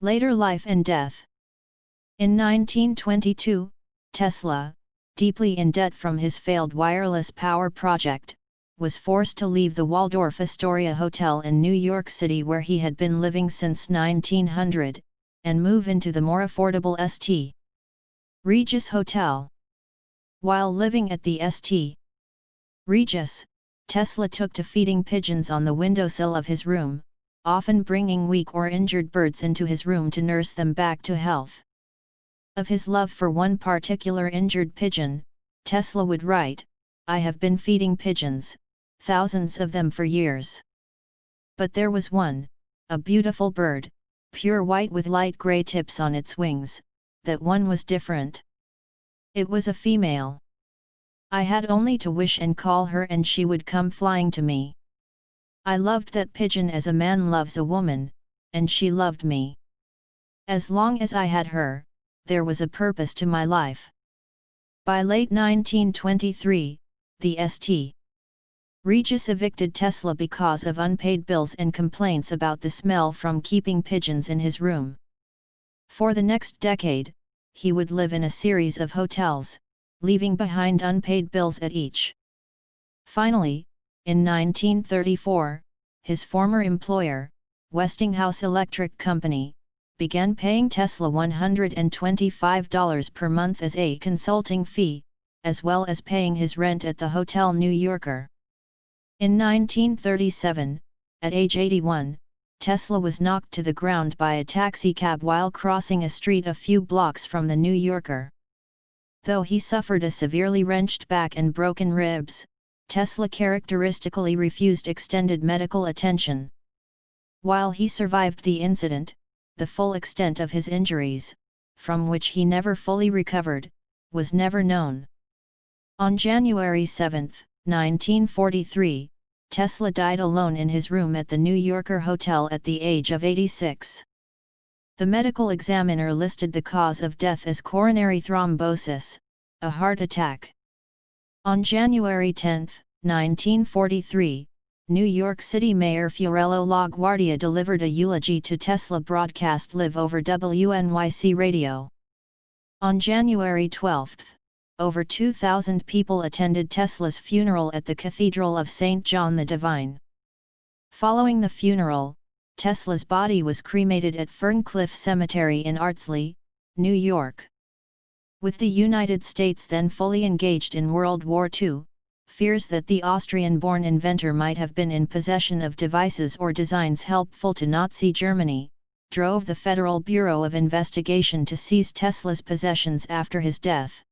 Later life and death. In 1922, Tesla, deeply in debt from his failed wireless power project, was forced to leave the Waldorf Astoria Hotel in New York City where he had been living since 1900, and move into the more affordable St. Regis Hotel. While living at the St. Regis, Tesla took to feeding pigeons on the windowsill of his room, often bringing weak or injured birds into his room to nurse them back to health. Of his love for one particular injured pigeon, Tesla would write, "I have been feeding pigeons, thousands of them for years. But there was one, a beautiful bird, pure white with light gray tips on its wings, that one was different. It was a female. I had only to wish and call her and she would come flying to me. I loved that pigeon as a man loves a woman, and she loved me. As long as I had her, there was a purpose to my life." By late 1923, the St. Regis evicted Tesla because of unpaid bills and complaints about the smell from keeping pigeons in his room. For the next decade, he would live in a series of hotels, leaving behind unpaid bills at each. Finally, in 1934, his former employer, Westinghouse Electric Company, began paying Tesla $125 per month as a consulting fee, as well as paying his rent at the Hotel New Yorker. In 1937, at age 81, Tesla was knocked to the ground by a taxicab while crossing a street a few blocks from the New Yorker. Though he suffered a severely wrenched back and broken ribs, Tesla characteristically refused extended medical attention. While he survived the incident, the full extent of his injuries, from which he never fully recovered, was never known. On January 7, 1943, Tesla died alone in his room at the New Yorker Hotel at the age of 86. The medical examiner listed the cause of death as coronary thrombosis, a heart attack. On January 10, 1943, New York City Mayor Fiorello LaGuardia delivered a eulogy to Tesla broadcast live over WNYC radio. On January 12, over 2,000 people attended Tesla's funeral at the Cathedral of St. John the Divine. Following the funeral, Tesla's body was cremated at Ferncliff Cemetery in Ardsley, New York. With the United States then fully engaged in World War II, fears that the Austrian-born inventor might have been in possession of devices or designs helpful to Nazi Germany, drove the Federal Bureau of Investigation to seize Tesla's possessions after his death.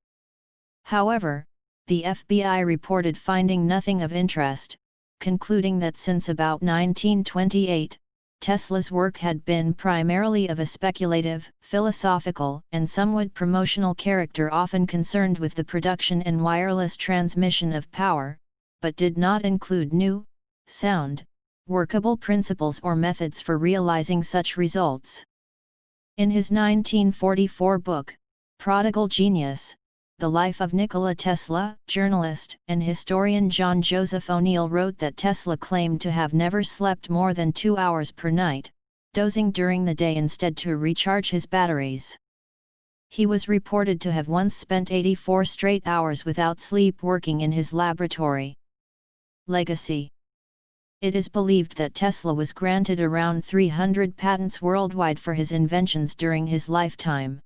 However, the FBI reported finding nothing of interest, concluding that since about 1928, Tesla's work had been primarily of a speculative, philosophical, and somewhat promotional character, often concerned with the production and wireless transmission of power, but did not include new, sound, workable principles or methods for realizing such results. In his 1944 book, Prodigal Genius, The Life of Nikola Tesla, journalist and historian John Joseph O'Neill wrote that Tesla claimed to have never slept more than 2 hours per night, dozing during the day instead to recharge his batteries. He was reported to have once spent 84 straight hours without sleep working in his laboratory. Legacy. It is believed that Tesla was granted around 300 patents worldwide for his inventions during his lifetime.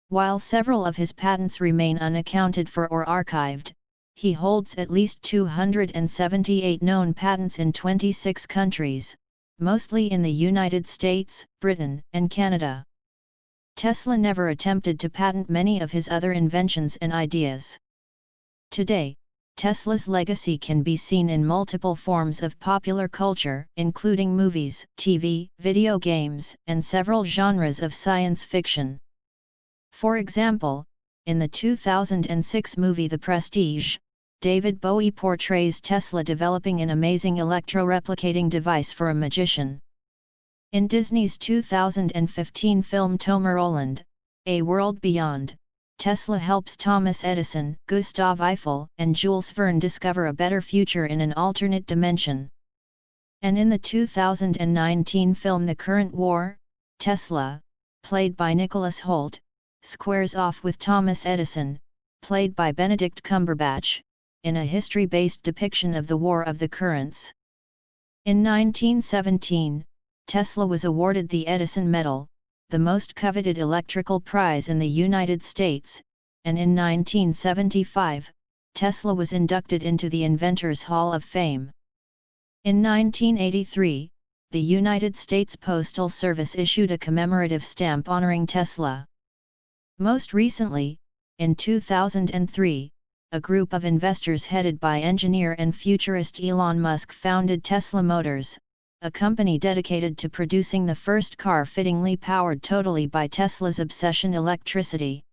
While several of his patents remain unaccounted for or archived, he holds at least 278 known patents in 26 countries, mostly in the United States, Britain, and Canada. Tesla never attempted to patent many of his other inventions and ideas. Today, Tesla's legacy can be seen in multiple forms of popular culture, including movies, TV, video games, and several genres of science fiction. For example, in the 2006 movie The Prestige, David Bowie portrays Tesla developing an amazing electro-replicating device for a magician. In Disney's 2015 film Tomorrowland, A World Beyond, Tesla helps Thomas Edison, Gustav Eiffel, and Jules Verne discover a better future in an alternate dimension. And in the 2019 film The Current War, Tesla, played by Nicholas Hoult, squares off with Thomas Edison, played by Benedict Cumberbatch, in a history-based depiction of the War of the Currents. In 1917, Tesla was awarded the Edison Medal, the most coveted electrical prize in the United States, and in 1975, Tesla was inducted into the Inventors Hall of Fame. In 1983, the United States Postal Service issued a commemorative stamp honoring Tesla. Most recently, in 2003, a group of investors headed by engineer and futurist Elon Musk founded Tesla Motors, a company dedicated to producing the first car fittingly powered totally by Tesla's obsession electricity.